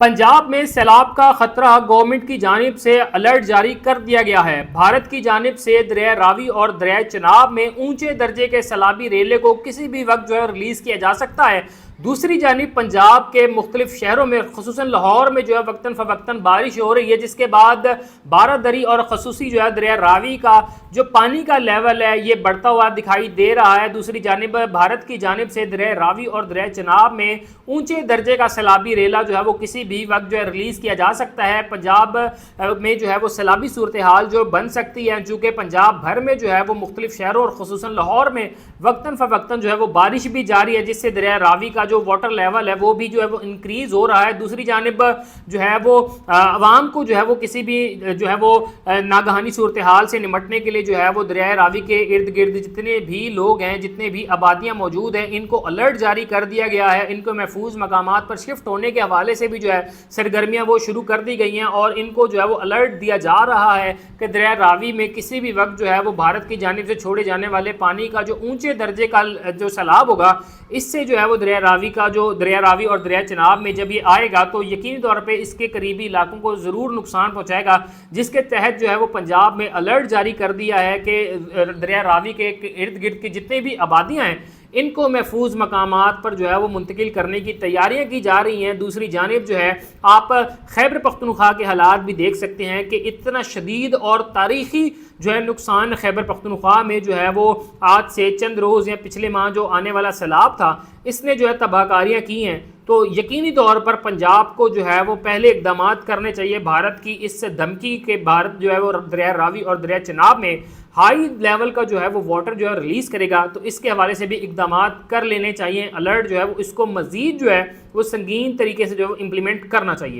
पंजाब में सैलाब का खतरा गवर्नमेंट की जानिब से अलर्ट जारी कर दिया गया है। भारत की जानिब से दरिया रावी और दरिया चनाब में ऊंचे दर्जे के सैलाबी रेले को किसी भी वक्त रिलीज़ किया जा सकता है। दूसरी जानिब पंजाब के मुख्तलिफ शहरों में खसूसन लाहौर में वक्तन फ़वक्तन बारिश हो रही है, जिसके बाद बारादरी और खसूसी दरिया रावी का जो पानी का लेवल है ये बढ़ता हुआ दिखाई दे रहा है। दूसरी जानिब भारत की जानिब से दरिया रावी और दरिया चनाब में ऊंचे दर्जे का सैलाबी रेला वो किसी भी वक्त रिलीज़ किया जा सकता है। पंजाब में वो सैलाबी सूरत हाल बन सकती है, चूँकि पंजाब भर में वो मुख्तलिफ शहरों और खसूसन लाहौर में वक्तन फ़वक्तन वो बारिश भी जारी है, जिससे दरिया रावी का जो वाटर लेवल है वो भी वो इंक्रीज़ हो रहा है। दूसरी जानिब वो आवाम को वो किसी भी वो नागहानी सूरत हाल से निमटने के लिए वो दरिया रावी के इर्द गिर्द जितने भी लोग हैं, जितने भी आबादियाँ मौजूद हैं, इनको अलर्ट जारी कर दिया गया है। इनको महफूज मकामात पर शिफ्ट होने के हवाले से भी सरगर्मियाँ वो शुरू कर दी गई हैं और इनको वो अलर्ट दिया जा रहा है कि दरिया रावी में किसी भी वक्त वो भारत की जानिब से छोड़े जाने वाले पानी का जो ऊंचे दर्जे का जो सैलाब होगा, इससे वो दरिया रावी का दरिया रावी और दरिया चनाब में जब ये आएगा तो यकीनी तौर पे इसके करीबी इलाकों को ज़रूर नुकसान पहुंचाएगा, जिसके तहत वो पंजाब में अलर्ट जारी कर दिया है कि दरिया रावी के इर्द गिर्द की जितनी भी आबादियाँ हैं इनको महफूज मकामात पर वो मुंतकिल करने की तैयारियां की जा रही हैं। दूसरी जानिब आप खैबर पख्तूनख्वा के हालात भी देख सकते हैं कि इतना शदीद और तारीख़ी नुकसान खैबर पख्तूनख्वा में वो आज से चंद रोज़ या पिछले माह जो आने वाला सैलाब था इसने तबाहकारियाँ की हैं। तो यकीनी तौर पर पंजाब को वो पहले इक़दाम करने चाहिए भारत की इस धमकी के। भारत वो दरिया रावी और दरिया चनाब में हाई लेवल का वो वाटर रिलीज़ करेगा, तो इसके हवाले से भी इक़दाम कर लेने चाहिए। अलर्ट वो इसको मज़ीद वो संगीन तरीके से इम्प्लीमेंट करना चाहिए।